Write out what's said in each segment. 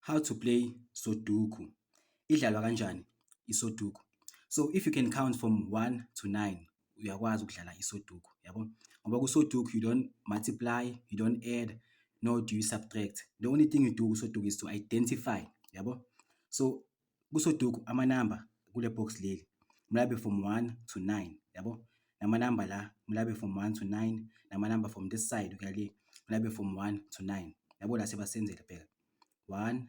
How to play Sudoku. Idlalwa kanjani iSudoku? So if you can count from 1 to 9, uyakwazi ukudlala iSudoku, yabo? Ngoba kuSudoku you don't multiply, you don't add, nor do you subtract. The only thing you do kuSudoku is to identify, yabo? So kuSudoku amanamba kule box leli mlabe from 1 to 9, yabo? Namanamba la mlabe from 1 to 9, namanamba from this side ukuya le mlabe from 1 to 9. Yabo la sebasenzele phela. 1,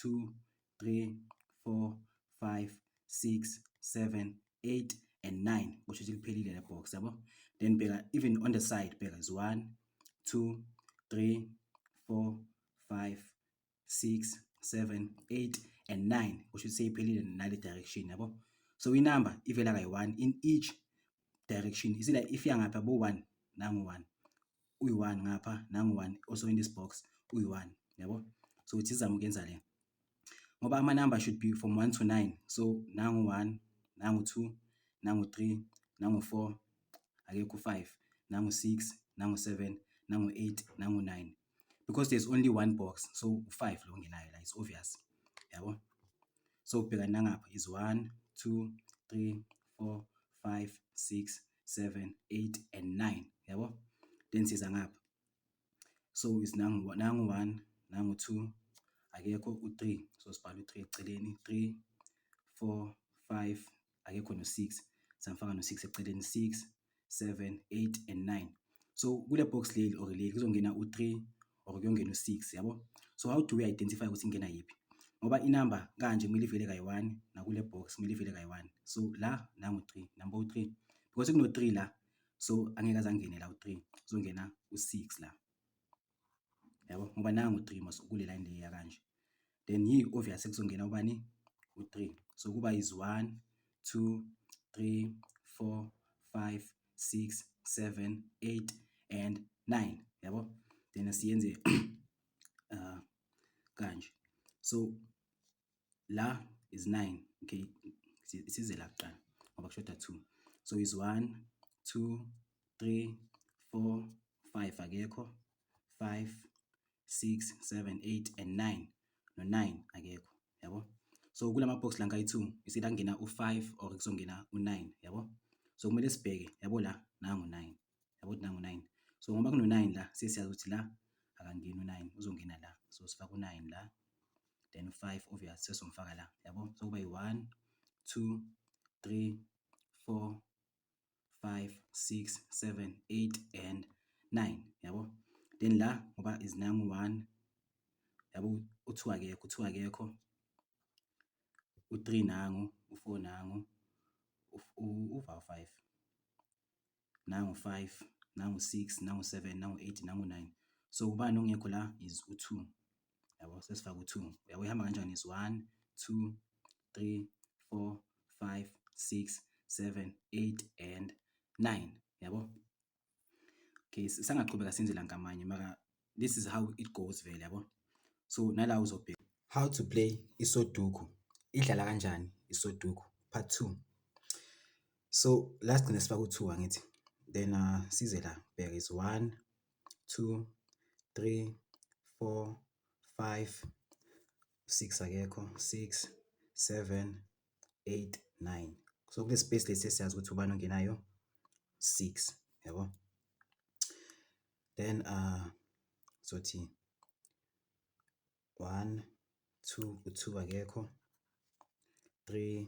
2, 3, 4, 5, 6, 7, 8, and 9. Kusho ukuthi liphelile le box, yabo? Then bheka even on the side bheka is 1, 2, 3, 4, 5, 6, 7, 8, and 9. Kusho ukuthi seyiphelile nale direction, yabo? So inamba ivela kayi-1 in each direction. You see like if ngapha bo-1 nangu-1, uyi-1 ngapha nangu-1, also in this box uyi-1, yabo? So uthi sizame ukuyenza le ngoba amanamba should be from 1 to 9. So nangu 1, nangu 2, nangu 3, nangu 4, akekho 5, nangu 6, nangu 7, nangu 8, nangu 9. Because there's only one box, so 5 lo ngenayo la, it's obvious, yabo? So bheka nangapha is 1, 2, 3, 4, 5, 6, 7, 8, and 9, yabo? Then siza ngapha. So is nangu 1, nangu 2, akekho u3, so sibhala u3 eceleni, 3, 4, 5, akekho no6, samfaka no6 eceleni, 6, 7, 8, and 9. So kule box leli or leli kuzongena u3 or kuyongena u6, yabo? So how do we identify ukuthi ingena yipi? Ngoba inamba kanje kumele ivele kayi-1 nakule box kumele ivele kayi-1. So la nangu 3, number u3, because kuno 3 la, so angeke azangene la u3, uzongena u6 la, yabo? Ngoba nangu 3 mas kule line le yakanje. Then yi obvious kuzongena ubani u3. So kuba is 1, 2, 3, 4, 5, 6, 7, 8, and 9, yabo? Then asiyenze kanje. So la is 9, okay? Isize la kuqala ngoba kushoda 2. So is 1, 2, 3, 4, 5 akekho, 5, 6, 7, 8, and 9. No9 akekho, yabo? So kulama box la kayi2 isila ngena u5 or kuzongena u9, yabo? So kumele sibheke, yabo la nangu 9, yabo nangu 9. So ngoba kuno9 la sesiyazi ukuthi la akangeni u9 uzongena la. So sifaka u9 la, then u5 obvious sesomfaka la, yabo? So kuba yi1, 2, 3, 4, 5, 6, 7, 8, and 9, yabo? Then la ngoba is nangu 1, yabo? U2 akekho, u3 nangu, u4 nangu, u5, nangu 5, nangu 6, nangu 7, nangu 8, nangu 9. So ubani ongekho la is u2, yabo? Sesifaka u2, yabo? Ihamba kanjani is 1, 2, 3, 4, 5, 6, 7, 8, and 9, yabo? Okay, sangaqhubeka senze la nkamanye mara this is how it goes vele, yabo? So nala uzobheka how to play iSudoku. Idlala kanjani iSudoku part 2. So last gcina sifaka u2 angithi. Then size la bheka is 1, 2, 3, 4, 5, 6 akekho, 6, 7, 8, 9. So kule space lesi siyazi ukuthi ubani ongenayo 6, yabo? Then sothi 1, 2, u2 akekho, 3,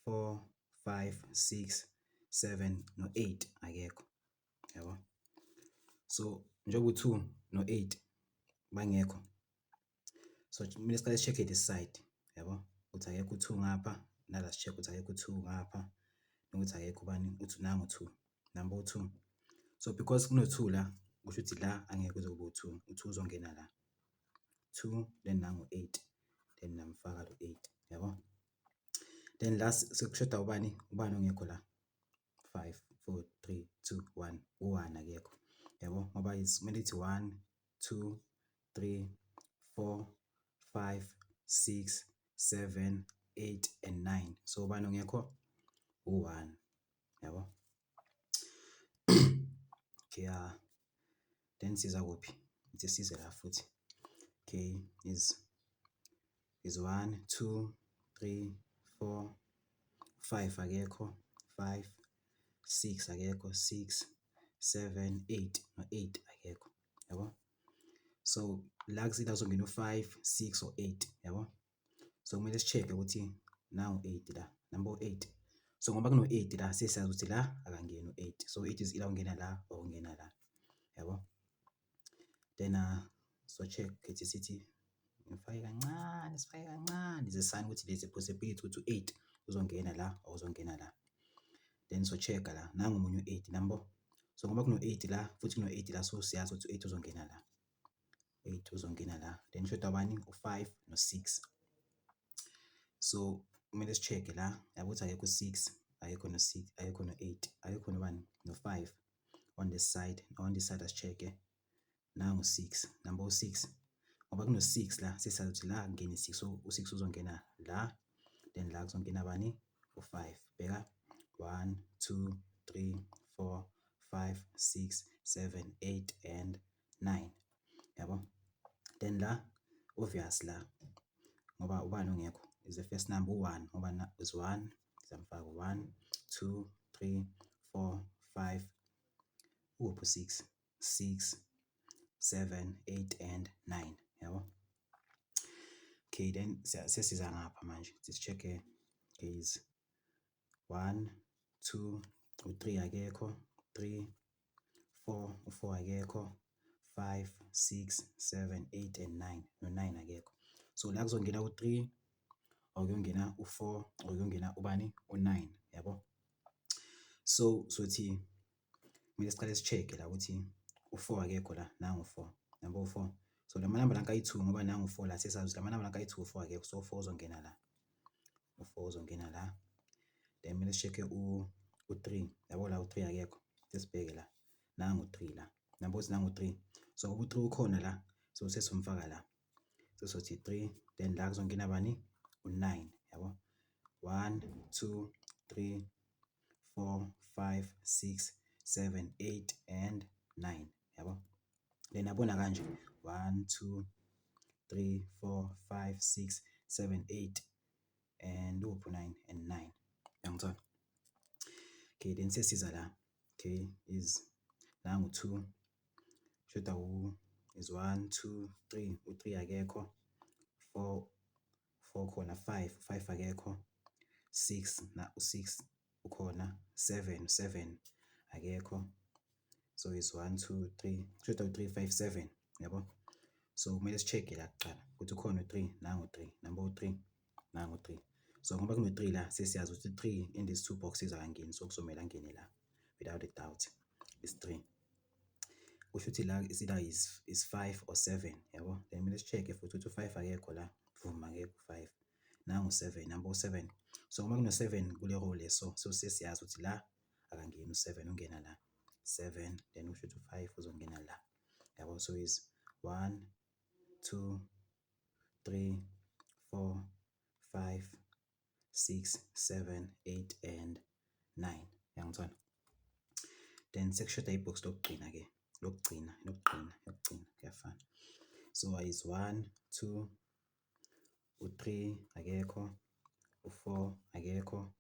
4, 5, 6, 7, no8 akekho, yabo? So njengoba u2 no8 bangekho, so kumele siqale check this side, yabo? Ukuthi akekho u2 ngapha, nala si check ukuthi akekho u2 ngapha, nokuthi akekho ubani nangu 2, number u2. So because kuno2 la kusho ukuthi la angeke kuze kube u2, u2 uzongena la, 2, then nangu 8, then namfaka lo 8, yabo? Then last sekushoda ubani ongekho la, 5, 4, 3, 2, 1, u1 akekho, yabo? Ngoba kumele ithi 1, 2, 3, 4, 5, 6, 7, 8, and 9. So ubani ongekho u1, yabo? Okay, then siza kuphi? Ithi size la futhi. Okay, is is 1, 2, 3, 4, 5 akekho, 5, 6 akekho, 6, 7, 8 no-8 akekho, yabo. So la kusida kuzongena u5, 6 or 8, yabo. So kumele si-check-e ukuthi nangu 8 la, number 8. So ngoba kuno-8 la sesiyazi ukuthi la akangeni u8. So 8 is either ungena la or ungena la, yabo. Then so check ethi sithi ngifake kancane ze sign ukuthi there's a possibility ukuthi u8 uzongena la or uzongena la. Then so check la nangu umunye u8 number. So ngoba kuno8 la futhi kuno8 la so siyazi ukuthi u8 uzongena la. 8 uzongena la. Then shoda bani u5 no6. So kumele si-check la yabo ukuthi akekho u6, akekho no6, akekho no8, akekho nobani no5 on this side. On this side as-check-e nangu 6, number u6. Ngoba kuno6 la sesiyazi ukuthi la kungena i6, so u6 uzongena la, then la kuzongena bani u5. Bheka 1, 2, 3, 4, 5, 6, 7, 8 and 9, yabo. Then la obvious la ngoba ubani ongekho is the first number u1 ngoba is 1, ngizamfaka 1, 2, 3, 4, 5, uphi 6, 6, 7, 8 and 9, yabo. Okay, then sesiza ngapha manje si-check-e. Okay, is 1, 2, u3 akekho, 3, 4, u4 akekho, 5, 6, 7, 8 and 9 no9 akekho. So la kuzongena u3 or kuyongena u4 or kuyongena ubani u9, yabo. So sothi kumele siqale si-check la ukuthi u4 akekho la, nangu u4, number u4. So lama number la kayi2 ngoba nangu u4 la sesazi lama number la kayi2 u4 akekho, so u4 uzongena la. U4 uzongena la. Then kumele si-check-e u3, yabo la u3 akekho. Sesibheke la. Nangu u3 la. Number uthi nangu u3. So ngoba u3 ukhona la, so sesomfaka la. So sothi 3, then la kuzongena bani u9, yabo. 1, 2, 3, 4, 5, 6, 7, 8 and 9, yabo. Then yabona kanje 1, 2, 3, 4, 5, 6, 7, 8 and uphi 9 and 9, yangithola. Okay, then sesiza la. Okay, is nangu 2 shoda is 1, 2, 3, u3 akekho, 4 khona, 5 akekho, 6 na u6 ukhona, 7 akekho. So is 1, 2, 3 shoda u3, 5, 7, yabo. So kumele si-check-e la kuqala ukuthi ukhona u3, nangu u3, number u3, nangu u3. So ngoba kuno3 la sesiyazi ukuthi 3 in these two boxes akangeni, so kuzomela angene la without a doubt is 3. Kusho ukuthi la isida is 5 or 7, yabo. Then kumele si-check-e futhi ukuthi u5 akekho la, vuma akekho u5. Nangu 7, number u7. So ngoba kuno7 kule row le, so sesiyazi ukuthi la akangeni u7 ungena la. 7, then kusho ukuthi u5 uzongena la, yabo. So is 1, 2, 3, 4, 5, 6, 7, 8 and 9, yangithola. Then sekushoda ibox lokugcina ke, lokugcina kuyafana. So is 1, 2, u3 akekho, u4 akekho,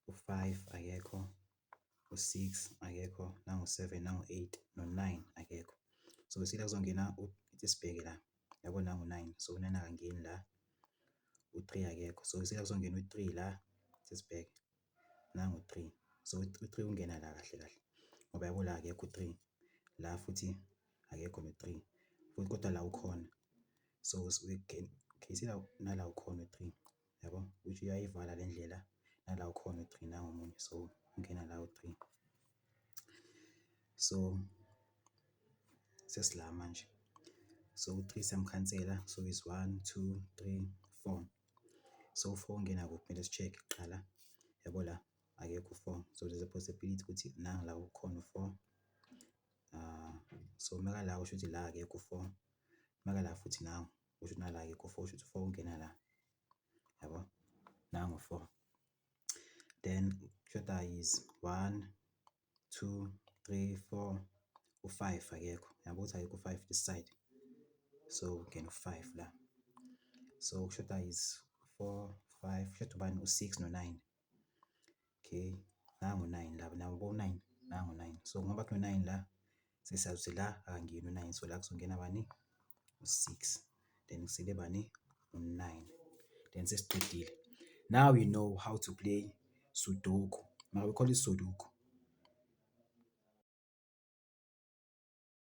u5 akekho, u6 akekho, nangu 7, nangu 8 no9 akekho. So sila kuzongena isibheke la, yabo nangu 9, so u9 akangeni la, u3 akekho. So sila kuzongena u3 la, sisibheke nangu 3. So u3 ungena la kahle ngoba yabo la akekho u3 la futhi akekho no3 futhi kodwa la ukhona. So we can sila nala ukhona u3, yabo, which uyayivala le ndlela, nala ukhona u3 nangu omunye, so ungena la u3. So sesila manje. So u3 siyamkhansela, so is 1, 2, 3, 4. So 4 ungena kuphi, kumele si-check kuqala, yabo la akekho u4. So there's a possibility ukuthi nanga la ukhona u4. So maka la usho ukuthi la akekho u4. Maka la futhi nangu usho ukuthi nala akekho u4, usho ukuthi u4 ungena la, yabo. Nangu 4. Then shoda is 1, 2, 3, 4, u5 akekho, yabo ukuthi akekho u5 this side. So ungena u5 la. So kushoda is 4, 5, kushoda ubani u-6 no-9. Okay, nangu 9 la, nabo 9, nangu 9. So ngoba kuno-9 la, sesiyazi ukuthi la akangeni u-9, so la kuzongena bani? U-6. Then kusele bani? U-9. Then sesiqedile. Now you know how to play Sudoku. We call it Sudoku.